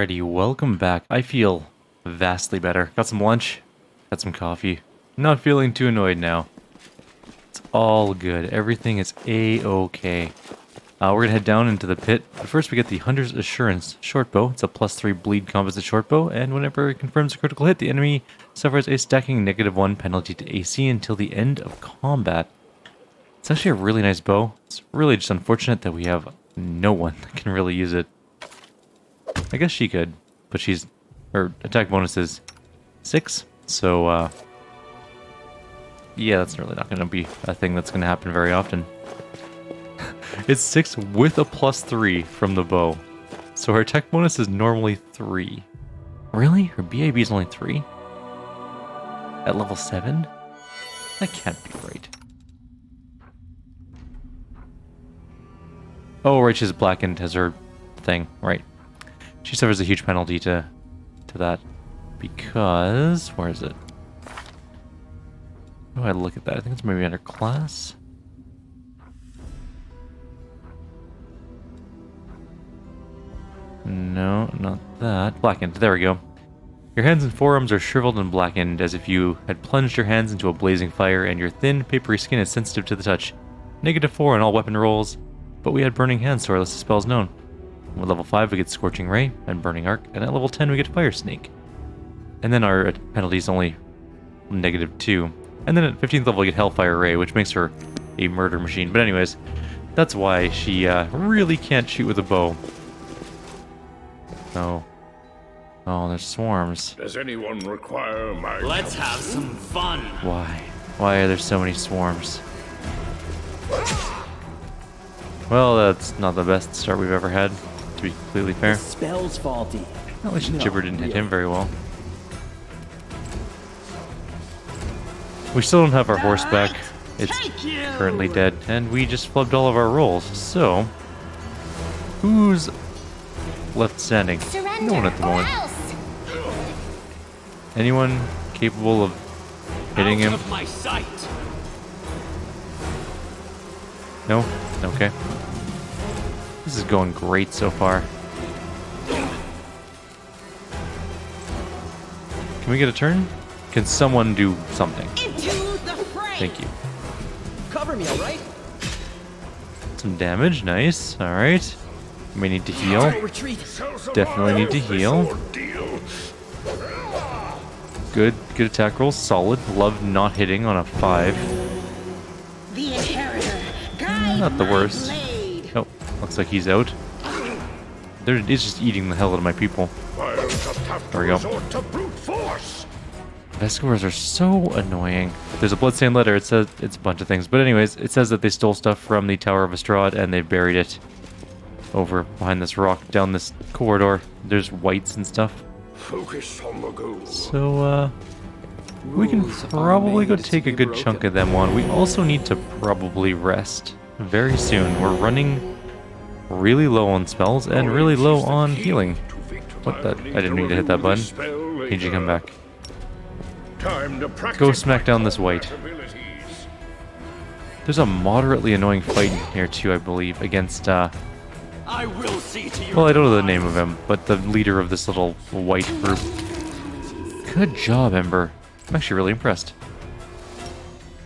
Alrighty, welcome back. I feel vastly better. Got some lunch, got some coffee. Not feeling too annoyed now. It's all good. Everything is a-okay. We're gonna head down into the pit. But first we get the Hunter's Assurance shortbow. It's a +3 bleed composite shortbow, and whenever it confirms a critical hit, the enemy suffers a stacking -1 penalty to AC until the end of combat. It's actually a really nice bow. It's really just unfortunate that we have no one that can really use it. I guess she could, but her attack bonus is 6, so yeah, that's really not going to be a thing that's going to happen very often. It's 6 with a +3 from the bow, so her attack bonus is normally 3. Really? Her BAB is only 3? At level 7? That can't be right. Oh, right, she's blackened as her thing, right. She suffers a huge penalty to that because... where is it? Oh, I look at that. I think it's maybe under class. No, not that. Blackened. There we go. Your hands and forearms are shriveled and blackened as if you had plunged your hands into a blazing fire, and your thin, papery skin is sensitive to the touch. -4 on all weapon rolls, but we had burning hands, so our list of spells known. At level 5 we get Scorching Ray and Burning Arc, and at level 10 we get Fire Snake. And then our penalty is only -2. And then at 15th level we get Hellfire Ray, which makes her a murder machine. But anyways, that's why she really can't shoot with a bow. Oh. Oh, there's swarms. Does anyone require my Let's have some fun. Why? Why are there so many swarms? Well, that's not the best start we've ever had, to be completely fair. The spell's faulty. At least Gibber didn't hit him very well. We still don't have our horse back. It's currently dead, and we just flubbed all of our rolls. So, who's left standing? No one at the moment. Anyone capable of hitting him? Out of my sight. No? Okay. This is going great so far. Can we get a turn? Can someone do something? Thank you. Cover me, all right? Some damage, nice. Alright. May need to heal. Retreat. Definitely need to heal. Good attack roll, solid. Love not hitting on a 5. The inheritor. Not the worst. Oh, looks like he's out. It's just eating the hell out of my people. There we go. Vescors are so annoying. There's a bloodstained letter. It says it's a bunch of things. But anyways, it says that they stole stuff from the Tower of Estrad and they buried it over behind this rock down this corridor. There's whites and stuff. Focus on the goal. So, we can probably go take a good chunk of them on. We also need to probably rest very soon. We're running really low on spells and really low on healing. What the? I didn't mean to hit that button. Need you to come back. Go smack down this white. There's a moderately annoying fight in here too, I believe, against, I will see to you. well, I don't know the name of him, but the leader of this little white group. Good job, Ember. I'm actually really impressed.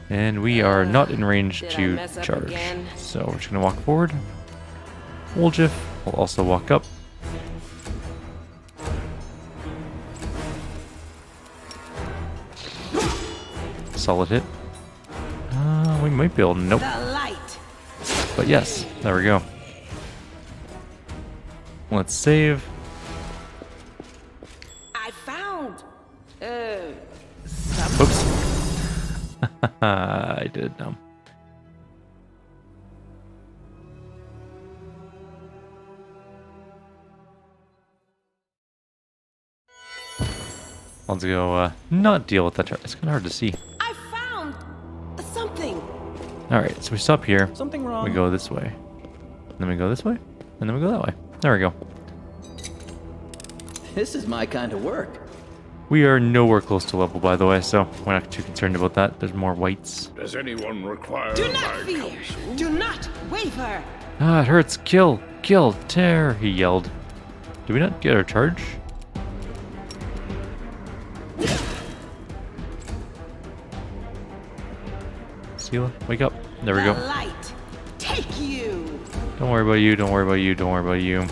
And we are not in range to charge. So we're just going to walk forward. Woljif will also walk up. Solid hit. We might be able to... nope. But yes, there we go. Let's save. I found. Oops. I did it dumb. Let's go not deal with that. It's kind of hard to see. I found something. Alright, so we stop here. Something wrong. We go this way. And then we go this way. And then we go that way. There we go. This is my kind of work. We are nowhere close to level, by the way, so we're not too concerned about that. There's more whites. Does anyone require Do my not fear. counsel? Do not waver. Ah, it hurts. Kill. Kill. Tear, he yelled. Did we not get our charge? Sela, wake up. There we The go. light, take you. Don't worry about you, don't worry about you, don't worry about you.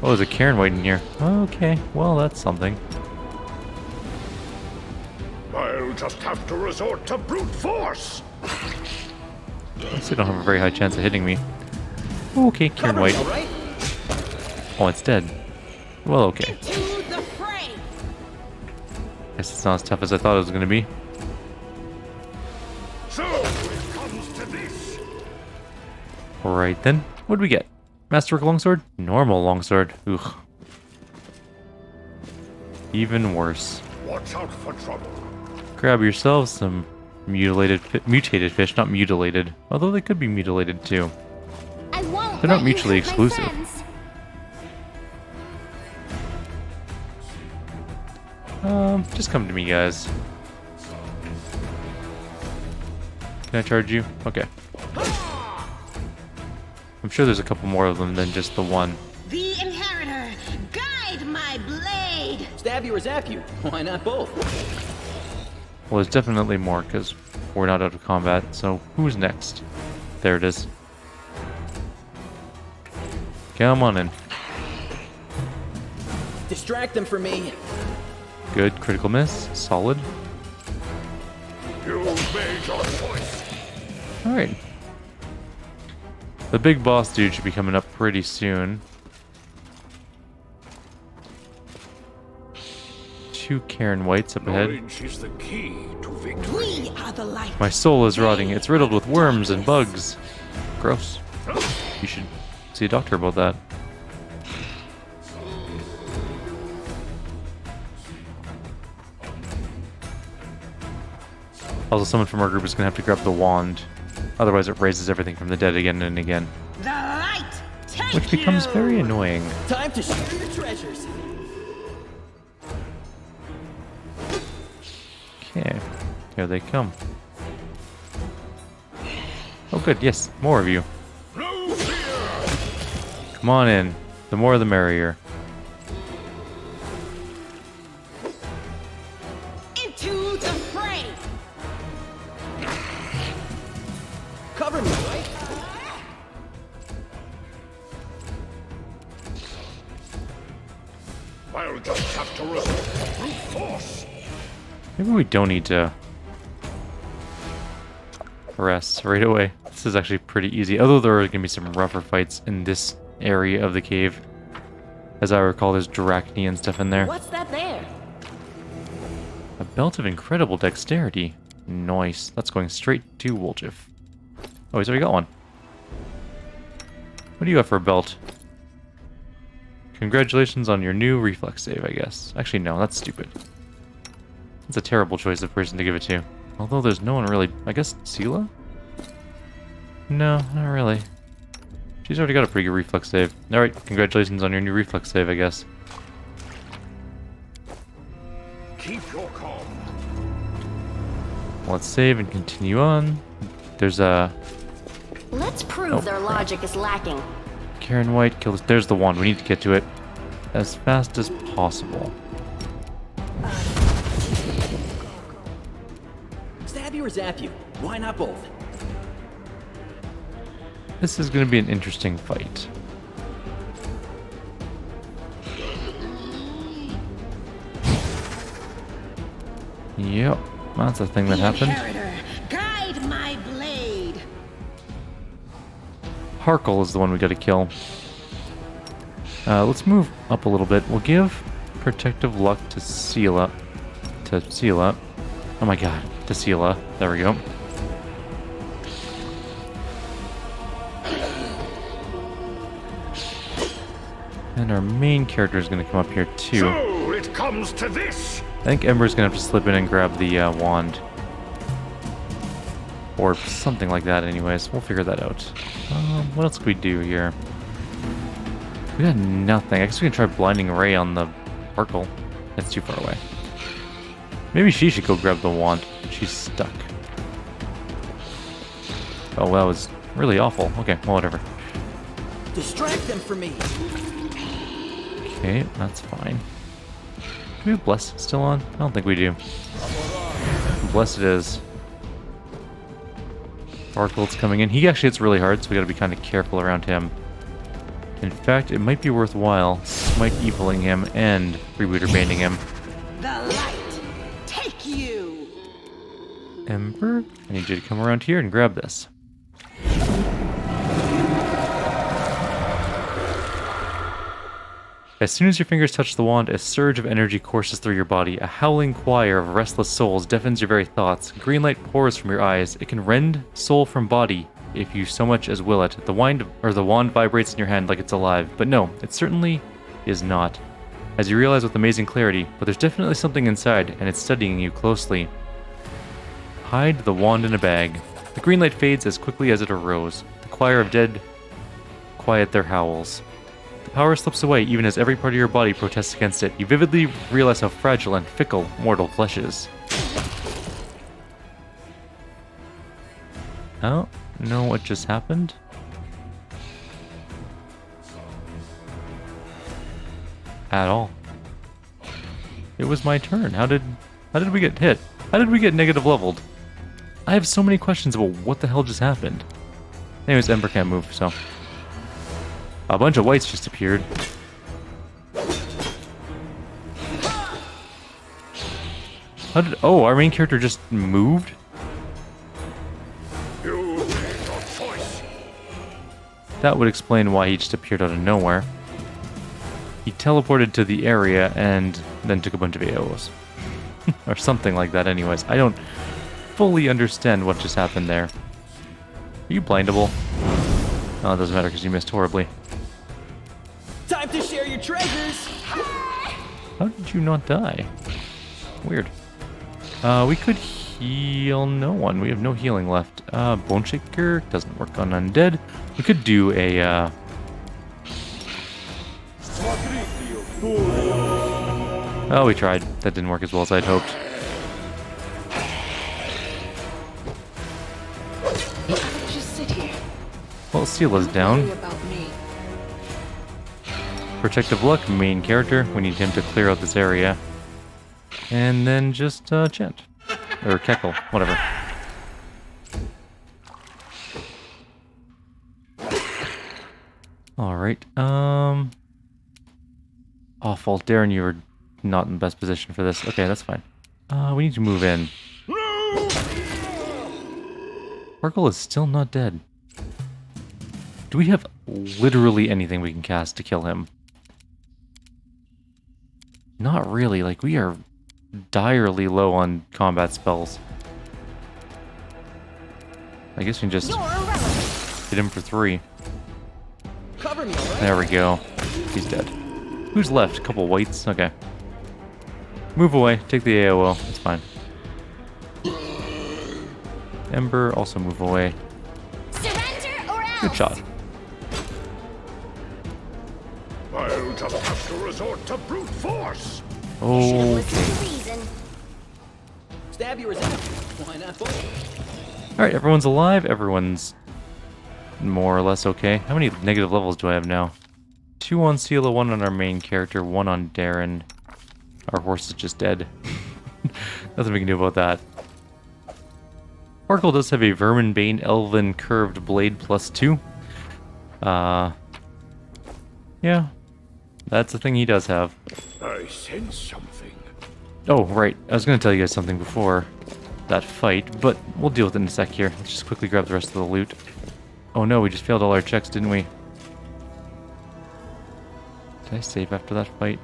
Oh, there's a Karen waiting here. Okay, well, that's something. I'll just have to resort to brute force. I still don't have a very high chance of hitting me. Okay, Karen Cover me, White. all right? Oh, it's dead. Well, okay. Into the fray. Guess it's not as tough as I thought it was going to be. So it comes to this. Right then. What do we get? Masterwork longsword? Normal longsword. Ugh. Even worse. Watch out for trouble. Grab yourselves some mutilated fish, not mutilated. Although they could be mutilated too. I won't They're not let you mutually hurt my exclusive. friends. Just come to me, guys. Can I charge you? Okay. I'm sure there's a couple more of them than just the one. The inheritor, guide my blade. Stab you or zap you? Why not both? Well, there's definitely more, because we're not out of combat, so who's next? There it is. Come on in. Distract them for me. Good, critical miss, solid. You made your choice. Alright. The big boss dude should be coming up pretty soon. 2 Karen Whites up ahead. Knowledge is the key to victory. We are the light. My soul is rotting. It's riddled with worms and bugs. Gross. You should see a doctor about that. Also, someone from our group is going to have to grab the wand. Otherwise, it raises everything from the dead again and again. The light, take Which becomes you. very annoying. Time to share your treasures. Okay. Here they come. Oh, good. Yes. More of you. No fear. Come on in. The more the merrier. Into the fray. Cover me, all right? I'll just have to resort to brute force. Maybe we don't need to rest right away. This is actually pretty easy. Although there are going to be some rougher fights in this area of the cave. As I recall, there's Drachni and stuff in there. What's that there? A belt of incredible dexterity. Nice. That's going straight to Woljif. Oh, he's already got one. What do you got for a belt? Congratulations on your new reflex save, I guess. Actually, no, that's stupid. That's a terrible choice of person to give it to. Although there's no one really... I guess Sela? No, not really. She's already got a pretty good reflex save. Alright, congratulations on your new reflex save, I guess. Keep your calm. Let's save and continue on. There's a... Let's prove Oh, their logic is lacking. Karen White kills. There's the one. We need to get to it as fast as possible. Stab you or zap you? Why not both? This is going to be an interesting fight. Yep, that's a thing that The happened. inheritor, guide my blade. Harkle is the one we got to kill. Let's move up a little bit. We'll give protective luck to Sela. Oh my god, to Sela. There we go. And our main character is going to come up here too. So it comes to this. I think Ember's going to have to slip in and grab the wand. Or something like that anyways. We'll figure that out. What else can we do here? We got nothing. I guess we can try Blinding Ray on the Harkle. That's too far away. Maybe she should go grab the wand. She's stuck. Oh, that was really awful. Okay, well, whatever. Distract them for me. Okay, that's fine. Do we have Bless still on? I don't think we do. Blessed it is. Sparkle's coming in. He actually hits really hard, so we gotta be kind of careful around him. In fact, it might be worthwhile Smite Eviling him and Freebooter Banding him. The light, take you. Ember, I need you to come around here and grab this. As soon as your fingers touch the wand, a surge of energy courses through your body. A howling choir of restless souls deafens your very thoughts. Green light pours from your eyes. It can rend soul from body if you so much as will it. The wand vibrates in your hand like it's alive, but no, it certainly is not. As you realize with amazing clarity, but there's definitely something inside, and it's studying you closely. Hide the wand in a bag. The green light fades as quickly as it arose. The choir of dead quiet their howls. The power slips away even as every part of your body protests against it. You vividly realize how fragile and fickle mortal flesh is. I don't know what just happened. At all. It was my turn. How did we get hit? How did we get negative leveled? I have so many questions about what the hell just happened. Anyways, Ember can't move, so. A bunch of whites just appeared. How did... Oh, our main character just moved? You made your choice. That would explain why he just appeared out of nowhere. He teleported to the area and then took a bunch of AOs. Or something like that anyways. I don't fully understand what just happened there. Are you blindable? Oh, it doesn't matter because you missed horribly. Time to share your treasures. How did you not die? Weird. We could heal no one. We have no healing left. Bone Shaker doesn't work on undead. We could do a, Oh, we tried. That didn't work as well as I'd hoped. Just sit here. Well, Sela's down. About me. Protective Luck, main character. We need him to clear out this area. And then just chant. Or cackle, whatever. Alright, awful. Darren, you were not in the best position for this. Okay, that's fine. We need to move in. Sparkle is still not dead. Do we have literally anything we can cast to kill him? Not really. Like, we are direly low on combat spells. I guess we can just hit him for 3. Cover me, alright? There we go. He's dead. Who's left? A couple whites? Okay. Move away. Take the AOO. It's fine. Ember, also move away. Surrender or else. Good shot. I'll just have to resort to brute force. Oh. Listen to reason. Stab you or zap you. Why not both? Alright, everyone's alive. Everyone's more or less okay. How many negative levels do I have now? 2 on Sela, 1 on our main character, 1 on Darren. Our horse is just dead. Nothing we can do about that. Sparkle does have a Verminbane Elven Curved Blade +2. Yeah. That's the thing he does have. I sense something. Oh, right. I was going to tell you guys something before that fight, but we'll deal with it in a sec here. Let's just quickly grab the rest of the loot. Oh no, we just failed all our checks, didn't we? Did I save after that fight?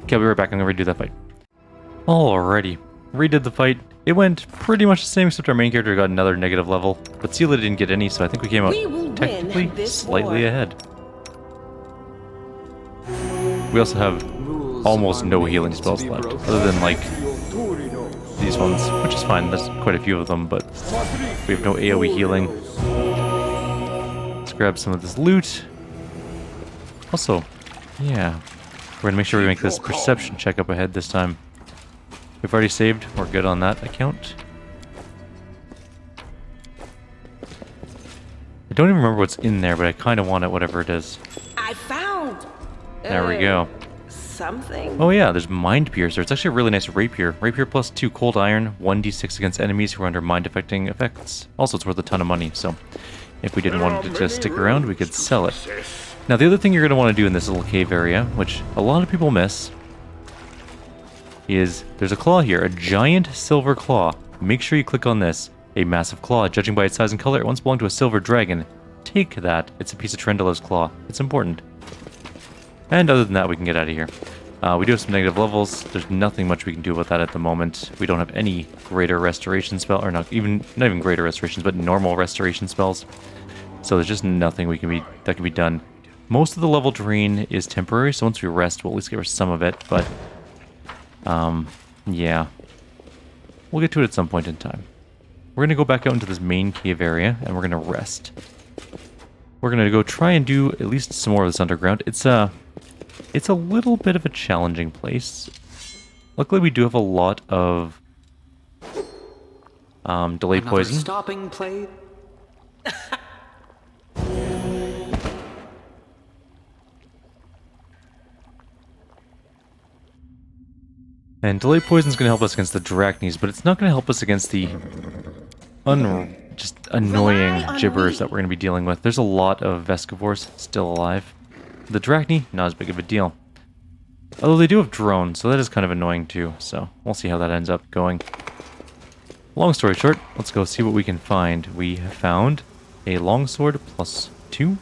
Okay, I'll be right back. I'm going to redo that fight. Alrighty. Redid the fight. It went pretty much the same, except our main character got another negative level. But Sela didn't get any, so I think we came out We will technically win this slightly war. ahead. We also have almost no healing spells left, other than like these ones, which is fine. There's quite a few of them, but we have no AoE healing. Let's grab some of this loot. Also, yeah, we're gonna make sure we make this perception check up ahead this time. We've already saved. We're good on that account. I don't even remember what's in there, but I kind of want it, whatever it is. I found. There we go. Something. Oh yeah, there's Mind Piercer. It's actually a really nice rapier. Rapier plus 2 cold iron, 1d6 against enemies who are under mind affecting effects. Also, it's worth a ton of money, so if we didn't want it to stick around, we could sell it. Now, the other thing you're going to want to do in this little cave area, which a lot of people miss, is there's a claw here, a giant silver claw. Make sure you click on this. A massive claw. Judging by its size and color, it once belonged to a silver dragon. Take that. It's a piece of Trendelo's claw. It's important. And other than that, we can get out of here. We do have some negative levels. There's nothing much we can do about that at the moment. We don't have any greater restoration spell, or not even greater restorations, but normal restoration spells. So there's just nothing that can be done. Most of the level drain is temporary, so once we rest, we'll at least get rid of some of it. But yeah, we'll get to it at some point in time. We're gonna go back out into this main cave area, and we're gonna rest. We're gonna go try and do at least some more of this underground. It's a little bit of a challenging place. Luckily, we do have a lot of delay poison. Stopping play. And delay poison is going to help us against the Drachnes, but it's not going to help us against the just annoying gibbers that we're going to be dealing with. There's a lot of Vescivores still alive. The Drachne, not as big of a deal. Although they do have drones, so that is kind of annoying too. So we'll see how that ends up going. Long story short, let's go see what we can find. We have found a longsword plus 2,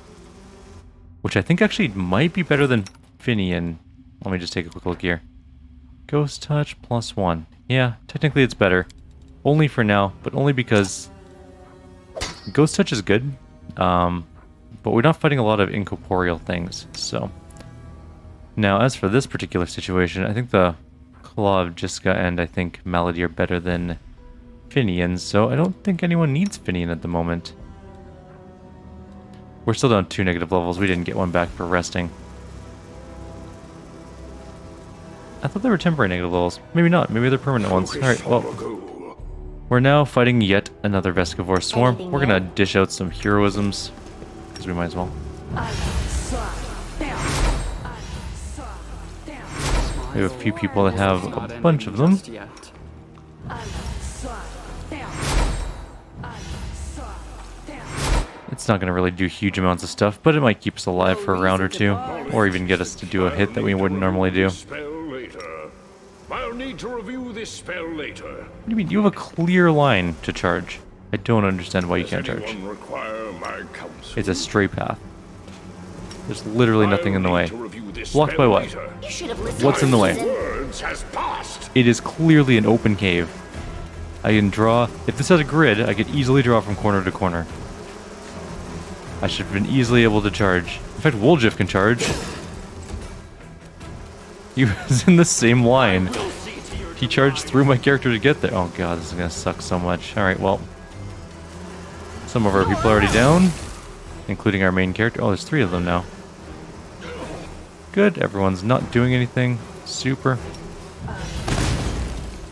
which I think actually might be better than Finian. Let me just take a quick look here. Ghost Touch plus 1. Yeah, technically it's better. Only for now, but only because Ghost Touch is good, but we're not fighting a lot of incorporeal things, so. Now, as for this particular situation, I think the Claw of Jiska and I think Malady are better than Finian, so I don't think anyone needs Finian at the moment. We're still down 2 negative levels. We didn't get one back for resting. I thought they were temporary negative levels. Maybe not. Maybe they're permanent ones. Alright, well. We're now fighting yet another Vescivore swarm. We're gonna dish out some heroisms, because we might as well. We have a few people that have a bunch of them. It's not going to really do huge amounts of stuff, but it might keep us alive for a round or two, or even get us to do a hit that we wouldn't normally do. I'll need to review this spell later. What do you mean? You have a clear line to charge. I don't understand why you can't charge. It's a straight path. There's literally nothing in the way. Blocked by what? What's in the way? It is clearly an open cave. I can draw... If this had a grid, I could easily draw from corner to corner. I should have been easily able to charge. In fact, Woljif can charge. He was in the same line. He charged through my character to get there. Oh god, this is gonna suck so much. Alright, well. Some of our people are already down, including our main character. Oh, there's 3 of them now. Good, everyone's not doing anything. Super.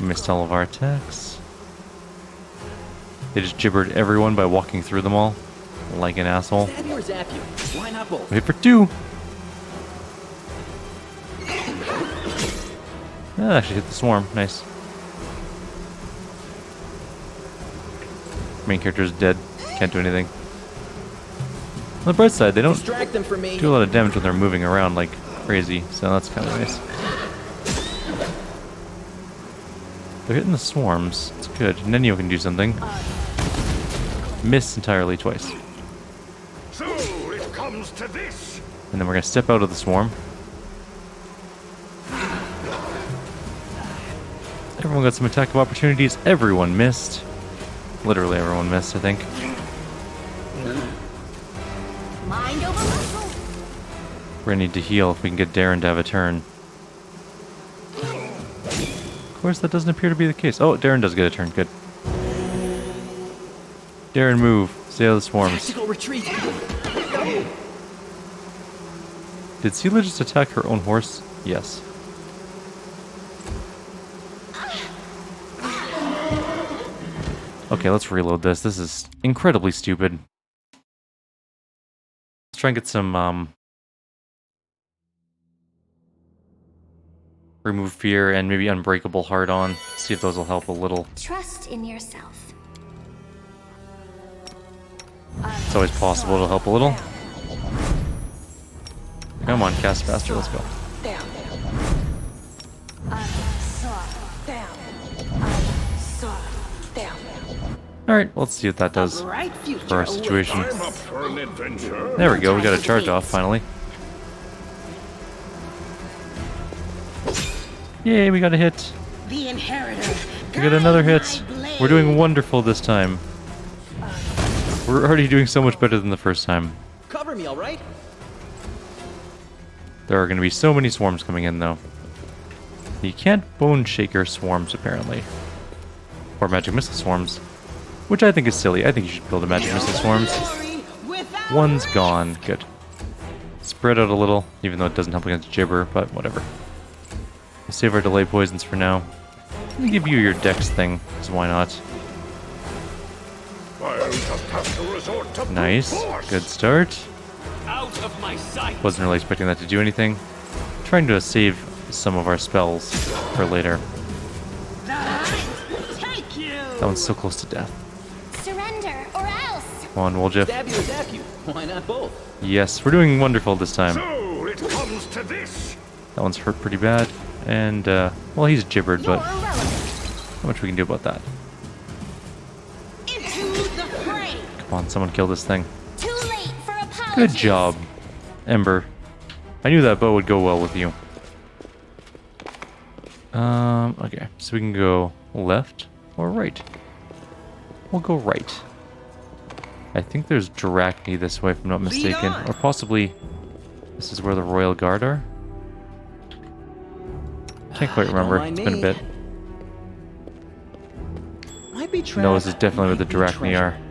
Missed all of our attacks. They just gibbered everyone by walking through them all. Like an asshole. Why not both? We hit for 2! That actually hit the swarm. Nice. Main character's dead. Can't do anything. On the bright side, they don't do a lot of damage when they're moving around like crazy, so that's kind of nice. They're hitting the swarms. It's good. Nenio can do something. Miss entirely twice. So it comes to this. And then we're gonna step out of the swarm. Everyone got some attack of opportunities. Everyone missed. Literally everyone missed, I think. Mind over muscle. We're gonna need to heal if we can get Darren to have a turn. Of course, that doesn't appear to be the case. Oh, Darren does get a turn. Good. Darren, move. Stay out of the swarms. Retreat. Did Seela just attack her own horse? Yes. Okay, let's reload this. This is incredibly stupid. try and get some remove fear and maybe unbreakable heart on. See if those will help a little. Trust in yourself. It's always possible to help a little. Come on, cast faster. Let's go. Down. Down. Down. All right, let's see what that does Bright future for our awaits. situation. I'm up for an adventure. There we go. We got a charge off finally. Yay, we got a hit. The inheritor. We got another hit. We're doing wonderful this time. We're already doing so much better than the first time. Cover me, all right? There are going to be so many swarms coming in, though. You can't bone shaker swarms, apparently. Or magic missile swarms. Which I think is silly. I think you should build a magic missile swarms. One's gone. Good. Spread out a little, even though it doesn't help against Gibber, but whatever. We'll save our delay poisons for now. Let me give you your dex thing, because why not? I'll just have to resort to brute Nice. force. Good start. Out of my sight. Wasn't really expecting that to do anything. Trying to save some of our spells for later. Take you. That one's so close to death. Surrender or else. Come on, Woljeff. Stab you or zap you. Why not both? Yes, we're doing wonderful this time. So it comes to this. That one's hurt pretty bad. And, well, he's gibbered, You're but irrelevant. not much we can do about that. Into the fray. Come on, someone kill this thing. Too late for apologies. Good job, Ember. I knew that bow would go well with you. Okay, so we can go left or right. We'll go right. I think there's Drachni this way, if I'm not mistaken. on. Or possibly this is where the Royal Guard are. Can't quite remember. mind It's been a me. bit. Might be No, this is definitely where the might be Drachni are. treasure.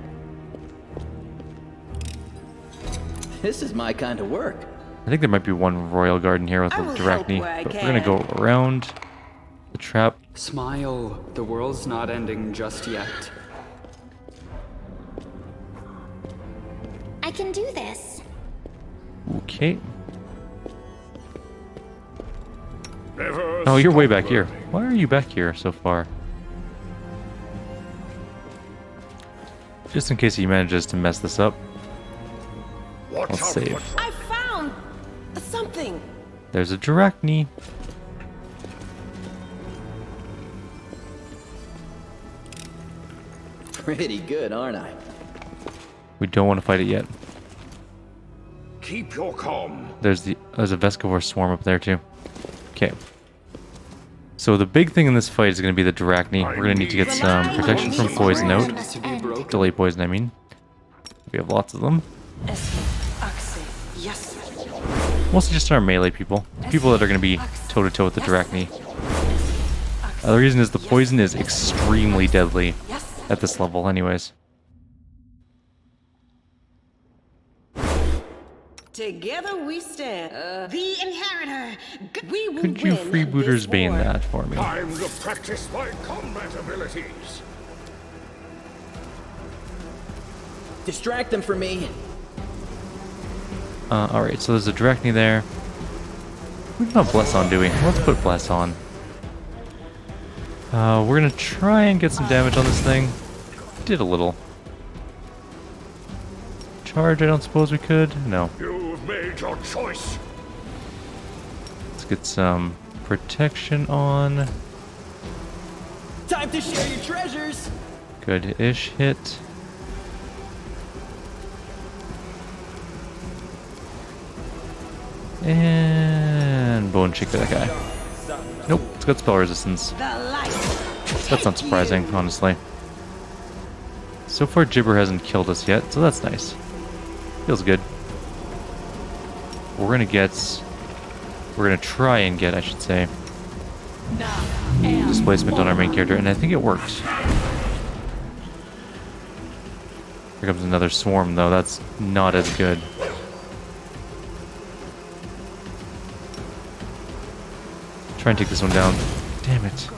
This is my kind of work. I think there might be one Royal Guard in here with I the will help Drachni, where I but we're gonna can. go around the trap. Smile, the world's not ending just yet. I can do this. Okay. Never Oh, you're way stop back here. learning. Why are you back here so far? Just in case he manages to mess this up. Watch Let's out save. for I found something. There's a Drachni. Pretty good, aren't I? We don't want to fight it yet. Keep your calm. There's a Vescovor swarm up there too. Okay. So the big thing in this fight is going to be the Drachni. We're going to need to get some protection from poison out. To be broken. Delay poison, I mean. We have lots of them. Yes. Mostly just our melee people. The people that are going to be toe-to-toe with the Drachni. The reason is the poison is extremely deadly at this level anyways. Together we stand. The inheritor. We will Could you win freebooters this bane war. that for me? Time to practice my combat abilities. Distract them for me. Alright, so there's a Drachni there. We don't have Bless on, do we? Let's put Bless on. We're gonna try and get some damage on this thing. Did a little. Charge, I don't suppose we could? No. You've made your choice. Let's get some protection on. Time to share your treasures. Good-ish hit. And bone shake for that guy. Nope, it's got spell resistance. The light. That's not surprising, honestly. So far, Gibber hasn't killed us yet, so that's nice. Feels good. We're gonna try and get, I should say, displacement on our main character, and I think it worked. Here comes another swarm, though. That's not as good. Try and take this one down. Damn it.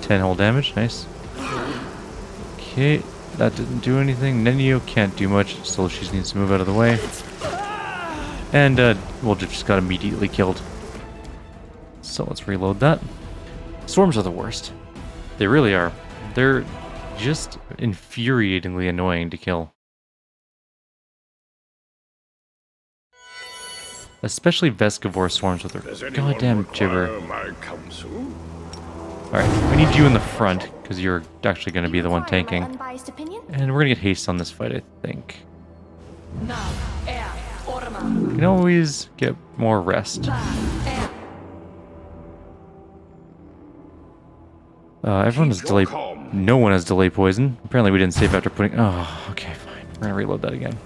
10 whole damage, nice. Okay, that didn't do anything. Nenio can't do much, so she needs to move out of the way. And well, just got immediately killed. So let's reload that. Storms are the worst. They really are. They're just infuriatingly annoying to kill. Especially Vescivore swarms with Does their anyone goddamn gibber. require my counsel? Alright, we need you in the front, because you're actually going to be the one Require my tanking. unbiased opinion? And we're going to get haste on this fight, I think. Now, air, orma, We can always get more rest. air. Everyone has Keep delay. your calm. No one has delay poison. Apparently we didn't save after putting... Oh, okay, fine. We're going to reload that again.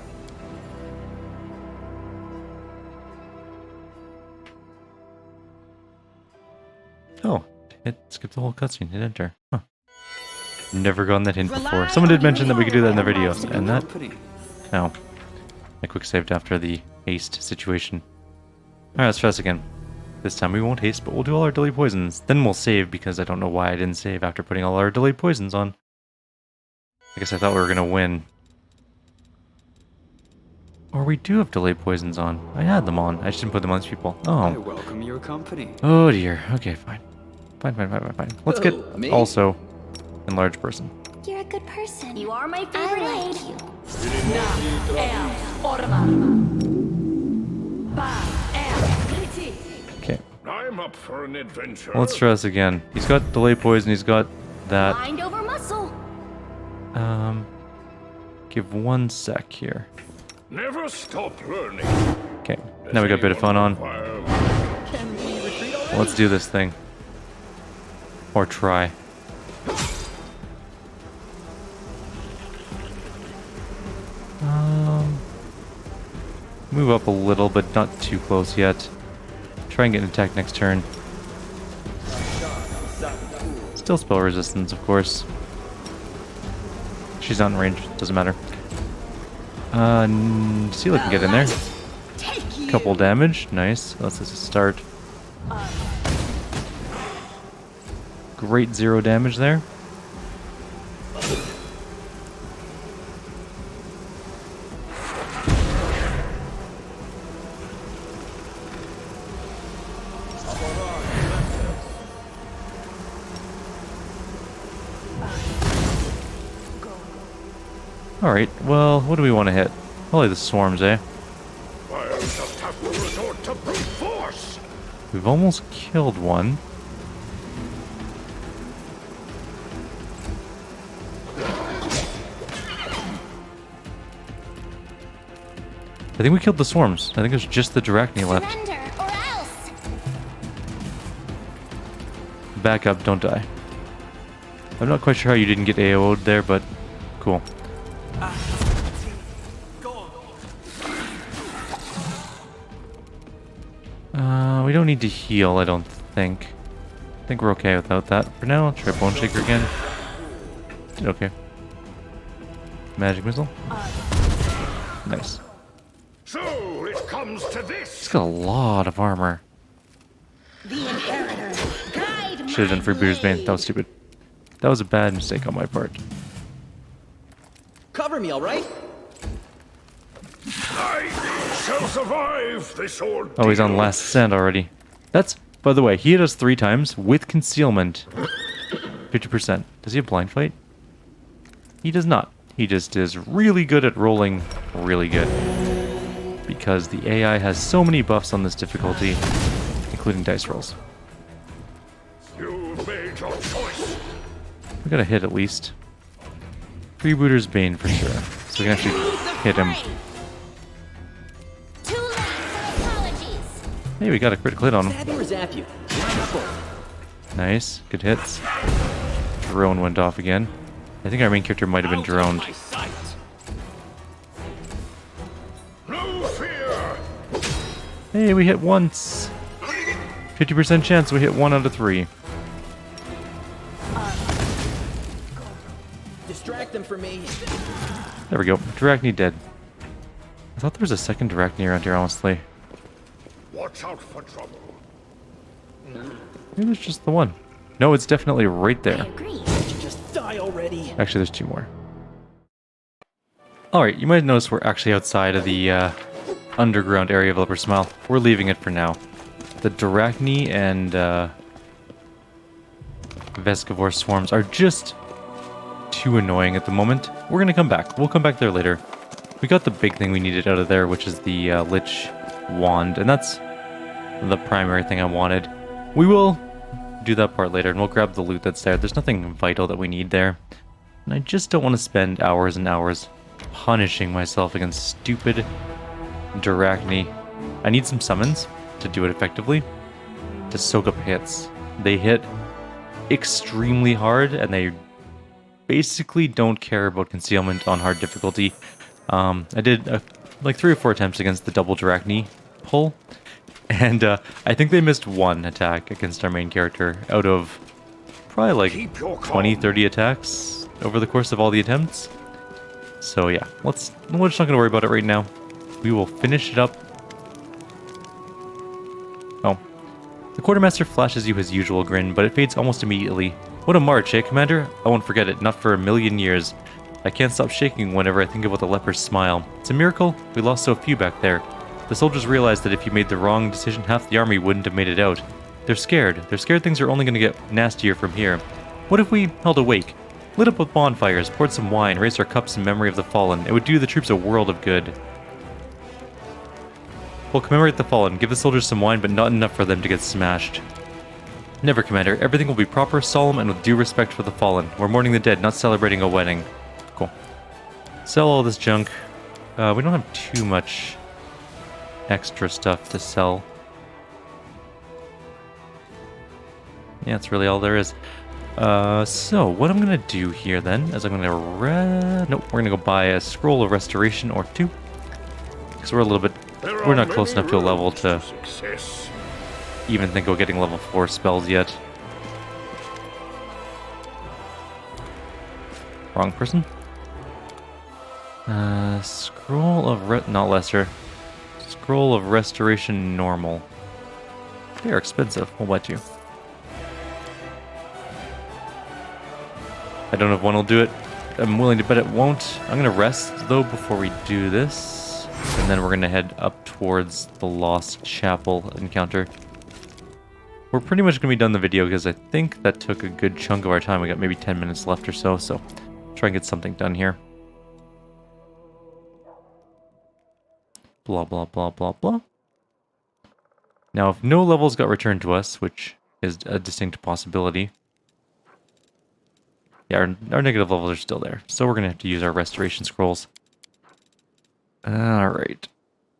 Oh, skip the whole cutscene. Hit enter. Huh. Never gotten that hint before. Someone did mention that we could do that in the video, and that... Company. No. I quick saved after the haste situation. Alright, let's try this again. This time we won't haste, but we'll do all our delayed poisons. Then we'll save, because I don't know why I didn't save after putting all our delayed poisons on. I guess I thought we were going to win. Or we do have delayed poisons on. I had them on. I just didn't put them on these people. I Oh. welcome your company. Oh dear. Okay, fine. Fine. Let's get Oh, me? also enlarged person. You're a good person. You are my favorite I age. like you. Now, air, orma. Ba, air, glitty. Okay. I'm up for an adventure. Let's try this again. He's got delay poison. He's got that. Mind over muscle. Give 1 sec here. Never stop learning. Okay. Now we got a bit of fun on. Can we retreat already? Let's do this thing. Or try. Move up a little, but not too close yet. Try and get an attack next turn. Still spell resistance, of course. She's not in range, doesn't matter. Seela can get in there. Couple damage, nice. That's just a start. Great 0 damage there. Alright, well, what do we want to hit? Probably the swarms, eh? I'll just have to resort to brute force. We've almost killed one. I think we killed the swarms. I think there's just the Drachni left. Surrender or else. Back up, don't die. I'm not quite sure how you didn't get AO'd there, but cool. We don't need to heal, I don't think. I think we're okay without that. For now, I'll try Bone Shaker again. Did okay. Magic Missile. Nice. So it comes to He's this. got a lot of armor. The inheritor, guide Should have done Freebooter's Bane. That was stupid. That was a bad mistake on my part. Cover me, all right? I shall survive this ordeal. Oh, he's on Last Stand already. That's, by the way, he hit us 3 times with concealment. 50%. Does he have blind fight? He does not. He just is really good at rolling really good. Because the AI has so many buffs on this difficulty, including dice rolls. You've made your choice. We got a hit at least. Freebooter's Bane for sure. So we can actually hit him. Too late for apologies. Hey, we got a critical hit on him. Stab you or zap you? Line up both. Nice. Good hits. Drone went off again. I think our main character might have been droned. No fear. Hey, we hit once. 50% chance we hit 1 out of 3. Distract them for me. There we go. Drachni dead. I thought there was a second Drachni around here, honestly. Watch out for trouble. Maybe it's just the one. No, it's definitely right I there. agree. Just die die already. Actually, there's 2 more. Alright, you might notice we're actually outside of the underground area of Leper Smile. We're leaving it for now. The Drachni and Vescivore swarms are just too annoying at the moment. We're gonna come back. We'll come back there later. We got the big thing we needed out of there, which is the Lich wand, and that's the primary thing I wanted. We will do that part later, and we'll grab the loot that's there. There's nothing vital that we need there. And I just don't want to spend hours and hours punishing myself against stupid Drachni. I need some summons to do it effectively, to soak up hits. They hit extremely hard, and they basically don't care about concealment on hard difficulty. I did like 3 or 4 attempts against the double Drachni pull, and I think they missed 1 attack against our main character out of probably like 20-30 attacks over the course of all the attempts. So yeah, we're just not going to worry about it right now. We will finish it up. Oh. The quartermaster flashes you his usual grin, but it fades almost immediately. What a march, eh, Commander? I won't forget it, not for a million years. I can't stop shaking whenever I think about the leper's smile. It's a miracle we lost so few back there. The soldiers realized that if you made the wrong decision, half the army wouldn't have made it out. They're scared. They're scared things are only going to get nastier from here. What if we held a wake? Lit up with bonfires, poured some wine, raised our cups in memory of the fallen. It would do the troops a world of good. We'll commemorate the fallen, give the soldiers some wine, but not enough for them to get smashed. Never, Commander. Everything will be proper, solemn, and with due respect for the fallen. We're mourning the dead, not celebrating a wedding. Cool. Sell all this junk. We don't have too much extra stuff to sell. Yeah, that's really all there is. So what I'm gonna do here then is I'm gonna nope, we're gonna go buy a scroll of restoration or 2, because we're not close enough to a level to even think of getting level 4 spells yet. Wrong person. Scroll of not lesser. Scroll of restoration normal. They are expensive. We'll bet you. I don't know if one will do it. I'm willing to bet it won't. I'm going to rest, though, before we do this. And then we're going to head up towards the Lost Chapel encounter. We're pretty much going to be done the video, because I think that took a good chunk of our time. We got maybe 10 minutes left or so, so try and get something done here. Blah, blah, blah, blah, blah. Now, if no levels got returned to us, which is a distinct possibility, yeah, our negative levels are still there. So we're going to have to use our restoration scrolls. Alright.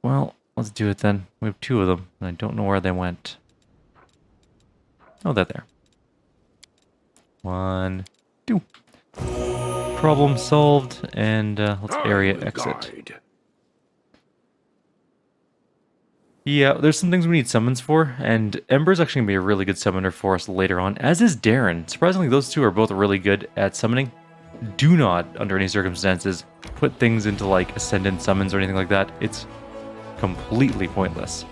Well, let's do it then. We have 2 of them, and I don't know where they went. Oh, they're there. 1, 2. Problem solved, and let's area exit. Yeah, there's some things we need summons for, and Ember's actually going to be a really good summoner for us later on, as is Darren. Surprisingly, those 2 are both really good at summoning. Do not, under any circumstances, put things into, like, Ascendant summons or anything like that. It's completely pointless.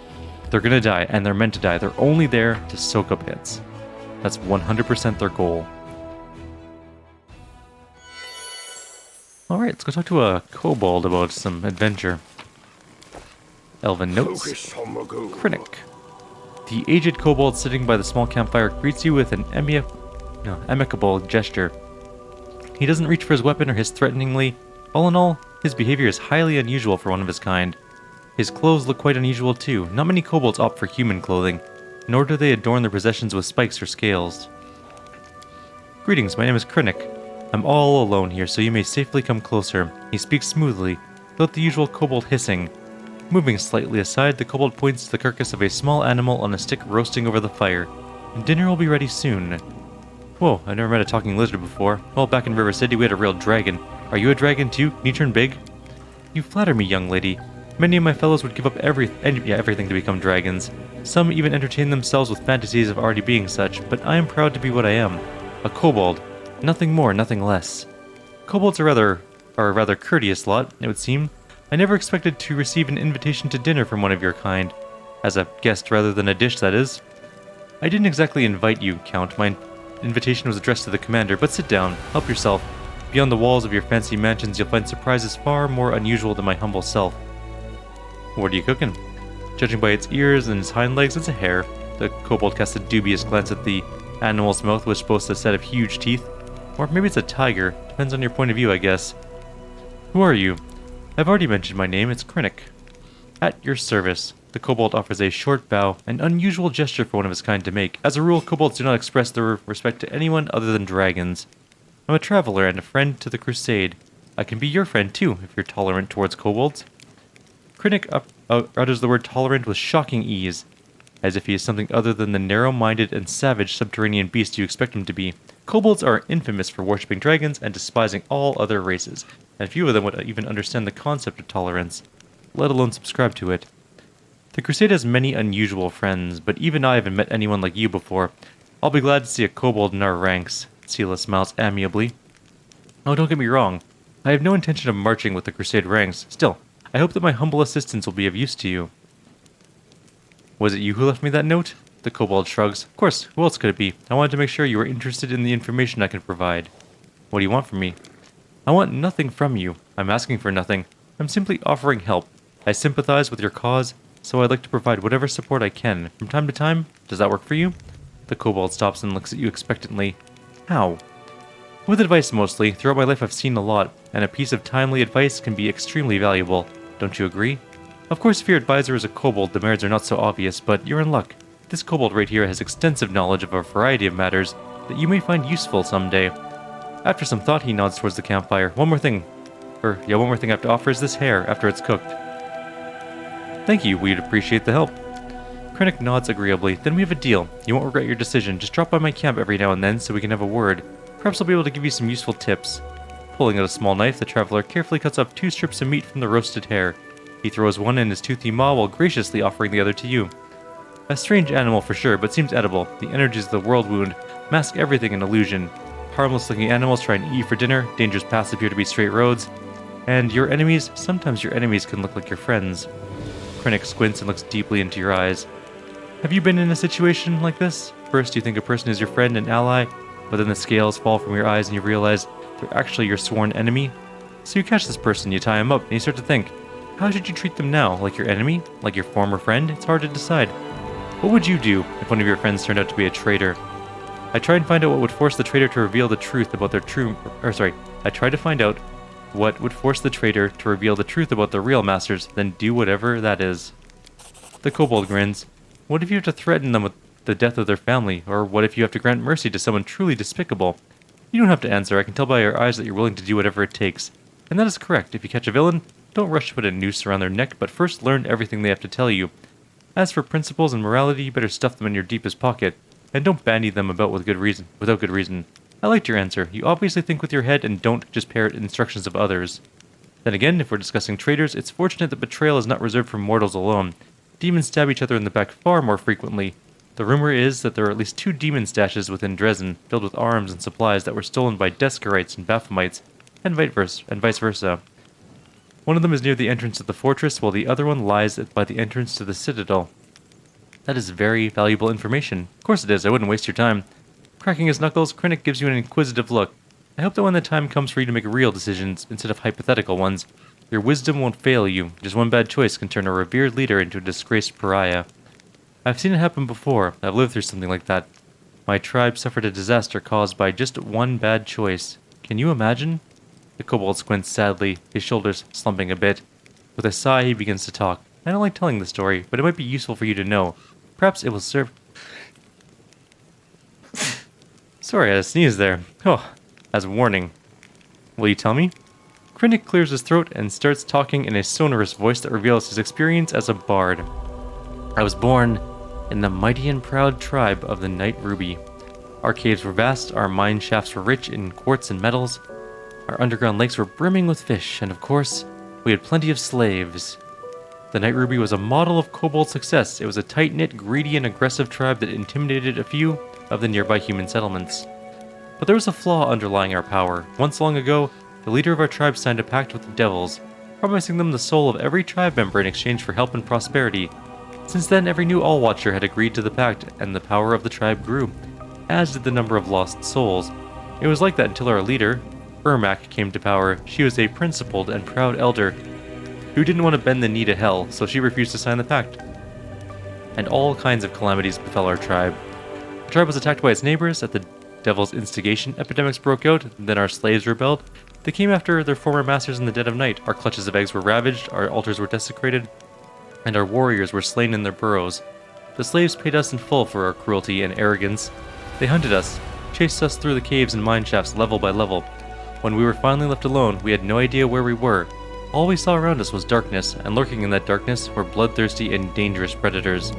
They're going to die, and they're meant to die. They're only there to soak up hits. That's 100% their goal. Alright, let's go talk to a kobold about some adventure. Elven notes. Krennic. The aged kobold sitting by the small campfire greets you with an amicable gesture. He doesn't reach for his weapon or hiss threateningly. All in all, his behavior is highly unusual for one of his kind. His clothes look quite unusual too. Not many kobolds opt for human clothing, nor do they adorn their possessions with spikes or scales. Greetings, my name is Krennic. I'm all alone here, so you may safely come closer. He speaks smoothly, without the usual kobold hissing. Moving slightly aside, the kobold points to the carcass of a small animal on a stick roasting over the fire. Dinner will be ready soon. Whoa, I've never met a talking lizard before. Well, back in River City we had a real dragon. Are you a dragon too? Can you turn big? You flatter me, young lady. Many of my fellows would give up everything to become dragons. Some even entertain themselves with fantasies of already being such, but I am proud to be what I am. A kobold. Nothing more, nothing less. Kobolds are a rather courteous lot, it would seem. I never expected to receive an invitation to dinner from one of your kind. As a guest rather than a dish, that is. I didn't exactly invite you, Count. My invitation was addressed to the commander, but sit down, help yourself. Beyond the walls of your fancy mansions, you'll find surprises far more unusual than my humble self. What are you cooking? Judging by its ears and its hind legs, it's a hare. The kobold cast a dubious glance at the animal's mouth, which boasts a set of huge teeth. Or maybe it's a tiger. Depends on your point of view, I guess. Who are you? I've already mentioned my name. It's Krennic. At your service. The kobold offers a short bow, an unusual gesture for one of his kind to make. As a rule, kobolds do not express their respect to anyone other than dragons. I'm a traveler and a friend to the crusade. I can be your friend too, if you're tolerant towards kobolds. Krennic utters the word tolerant with shocking ease, as if he is something other than the narrow-minded and savage subterranean beast you expect him to be. Kobolds are infamous for worshipping dragons and despising all other races, and few of them would even understand the concept of tolerance, let alone subscribe to it. The Crusade has many unusual friends, but even I haven't met anyone like you before. I'll be glad to see a kobold in our ranks. Sela smiles amiably. Oh, don't get me wrong. I have no intention of marching with the Crusade ranks. Still, I hope that my humble assistance will be of use to you. Was it you who left me that note? The kobold shrugs. Of course, who else could it be? I wanted to make sure you were interested in the information I can provide. What do you want from me? I want nothing from you. I'm asking for nothing. I'm simply offering help. I sympathize with your cause, so I'd like to provide whatever support I can. From time to time, does that work for you? The kobold stops and looks at you expectantly. How? With advice mostly. Throughout my life I've seen a lot, and a piece of timely advice can be extremely valuable. Don't you agree? Of course, if your advisor is a kobold, the merits are not so obvious, but you're in luck. This kobold right here has extensive knowledge of a variety of matters that you may find useful someday. After some thought, he nods towards the campfire. One more thing I have to offer is this hare after it's cooked. Thank you, we'd appreciate the help. Krennic nods agreeably. Then we have a deal. You won't regret your decision. Just drop by my camp every now and then so we can have a word. Perhaps I'll be able to give you some useful tips. Pulling out a small knife, the traveler carefully cuts off 2 strips of meat from the roasted hare. He throws one in his toothy maw while graciously offering the other to you. A strange animal for sure, but seems edible. The energies of the world wound mask everything in illusion. Harmless-looking animals try and eat for dinner. Dangerous paths appear to be straight roads. And your enemies, sometimes your enemies can look like your friends. Krennic squints and looks deeply into your eyes. Have you been in a situation like this? First you think a person is your friend and ally, but then the scales fall from your eyes and you realize they're actually your sworn enemy. So you catch this person, you tie him up, and you start to think, how should you treat them now? Like your enemy? Like your former friend? It's hard to decide. What would you do if one of your friends turned out to be a traitor? I try and find out what would force the traitor to reveal the truth about I try to find out what would force the traitor to reveal the truth about the real masters, then do whatever that is. The kobold grins. What if you have to threaten them with the death of their family? Or what if you have to grant mercy to someone truly despicable? You don't have to answer. I can tell by your eyes that you're willing to do whatever it takes. And that is correct. If you catch a villain, don't rush to put a noose around their neck, but first learn everything they have to tell you. As for principles and morality, you better stuff them in your deepest pocket, and don't bandy them about without good reason. I liked your answer. You obviously think with your head and don't just parrot instructions of others. Then again, if we're discussing traitors, it's fortunate that betrayal is not reserved for mortals alone. Demons stab each other in the back far more frequently. The rumor is that there are at least 2 demon stashes within Dresden, filled with arms and supplies that were stolen by Deskarites and Baphomets, and vice versa. One of them is near the entrance to the fortress, while the other one lies by the entrance to the citadel. That is very valuable information. Of course it is, I wouldn't waste your time. Cracking his knuckles, Krennic gives you an inquisitive look. I hope that when the time comes for you to make real decisions instead of hypothetical ones, your wisdom won't fail you. Just one bad choice can turn a revered leader into a disgraced pariah. I've seen it happen before. I've lived through something like that. My tribe suffered a disaster caused by just one bad choice. Can you imagine? The kobold squints sadly, his shoulders slumping a bit. With a sigh, he begins to talk. I don't like telling the story, but it might be useful for you to know. Perhaps it will serve... Sorry, I had a sneeze there. Oh, as a warning. Will you tell me? Krennic clears his throat and starts talking in a sonorous voice that reveals his experience as a bard. I was born in the mighty and proud tribe of the Night Ruby. Our caves were vast, our mine shafts were rich in quartz and metals, our underground lakes were brimming with fish, and of course, we had plenty of slaves. The Night Ruby was a model of kobold success. It was a tight-knit, greedy, and aggressive tribe that intimidated a few of the nearby human settlements. But there was a flaw underlying our power. Once long ago, the leader of our tribe signed a pact with the devils, promising them the soul of every tribe member in exchange for help and prosperity. Since then, every new All-Watcher had agreed to the pact, and the power of the tribe grew. as did the number of lost souls. It was like that until our leader, Murack, came to power. She was a principled and proud elder who didn't want to bend the knee to hell, so she refused to sign the pact. And all kinds of calamities befell our tribe. The tribe was attacked by its neighbors. At the devil's instigation, epidemics broke out, then our slaves rebelled. They came after their former masters in the dead of night. Our clutches of eggs were ravaged, our altars were desecrated, and our warriors were slain in their burrows. The slaves paid us in full for our cruelty and arrogance. They hunted us, chased us through the caves and mine shafts level by level. When we were finally left alone, we had no idea where we were. All we saw around us was darkness, and lurking in that darkness were bloodthirsty and dangerous predators.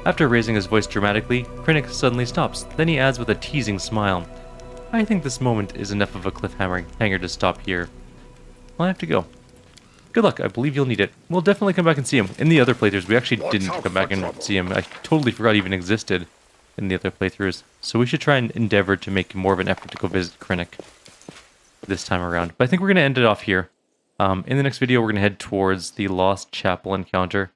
After raising his voice dramatically, Krennic suddenly stops. Then he adds with a teasing smile, "I think this moment is enough of a cliffhanger to stop here. I'll have to go. Good luck, I believe you'll need it. We'll definitely come back and see him." In the other playthroughs, we actually didn't come back and see him. I totally forgot he even existed in the other playthroughs. So we should try and endeavor to make more of an effort to go visit Krennic this time around. But I think we're going to end it off here. In the next video, we're going to head towards the Lost Chapel encounter.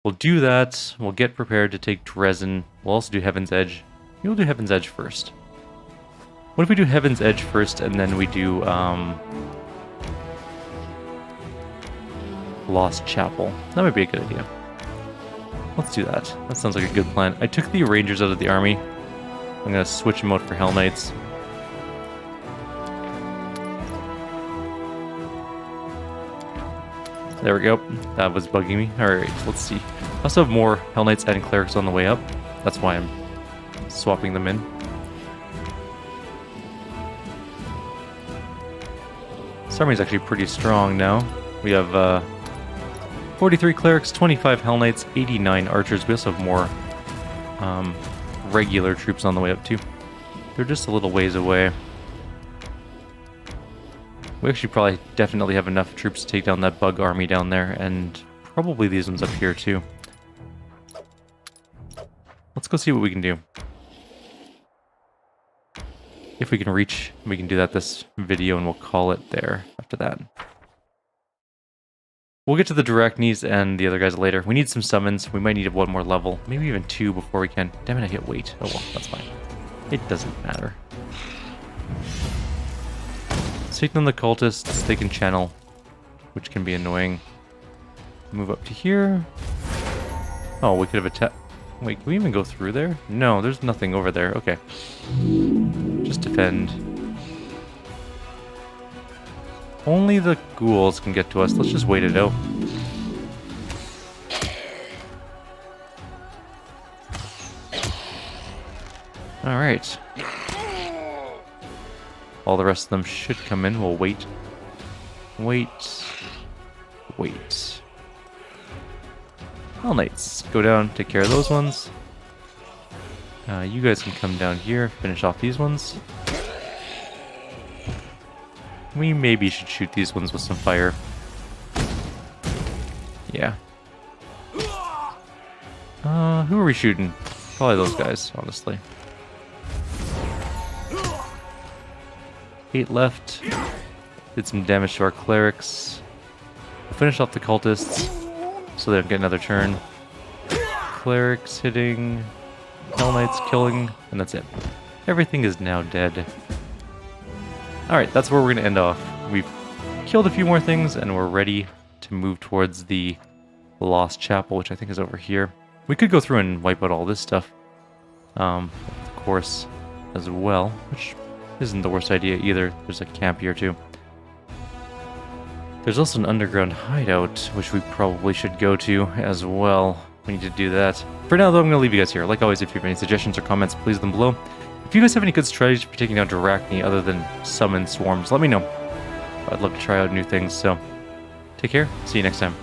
We'll do that. We'll get prepared to take Dresden. We'll also do Heaven's Edge. Maybe we'll do Heaven's Edge first. What if we do Heaven's Edge first and then we do Lost Chapel? That might be a good idea. Let's do that. That sounds like a good plan. I took the Rangers out of the army. I'm going to switch them out for Hell Knights. There we go. That was bugging me. Alright, let's see. I also have more Hell Knights and Clerics on the way up. That's why I'm swapping them in. This army is actually pretty strong now. We have 43 Clerics, 25 Hell Knights, 89 Archers. We also have more regular troops on the way up too. They're just a little ways away. We actually probably definitely have enough troops to take down that bug army down there, and probably these ones up here too. Let's go see what we can do. If we can reach, we can do that this video, and we'll call it there after that. We'll get to the Drachnes and the other guys later. We need some summons. We might need one more level, maybe even 2 before we can. Damn it, I hit weight. Oh well, that's fine. It doesn't matter. Take down the cultists, they can channel, which can be annoying. Move up to here. Oh, we could have attacked. Wait, can we even go through there? No, there's nothing over there. Okay. Just defend. Only the ghouls can get to us. Let's just wait it out. Alright. All the rest of them should come in. We'll wait. Wait. Wait. Hell Knights. Go down, take care of those ones. You guys can come down here, finish off these ones. We maybe should shoot these ones with some fire. Yeah. Who are we shooting? Probably those guys, honestly. 8 left. Did some damage to our clerics. We'll finish off the cultists so they don't get another turn. Clerics hitting. Hell Knights killing. And that's it. Everything is now dead. Alright, that's where we're going to end off. We've killed a few more things and we're ready to move towards the Lost Chapel, which I think is over here. We could go through and wipe out all this stuff. Of course, as well, which isn't the worst idea either. There's a camp here too. There's also an underground hideout, which we probably should go to as well. We need to do that. For now, though, I'm going to leave you guys here. Like always, if you have any suggestions or comments, please leave them below. If you guys have any good strategies for taking down Drachne other than summon swarms, let me know. I'd love to try out new things, so take care. See you next time.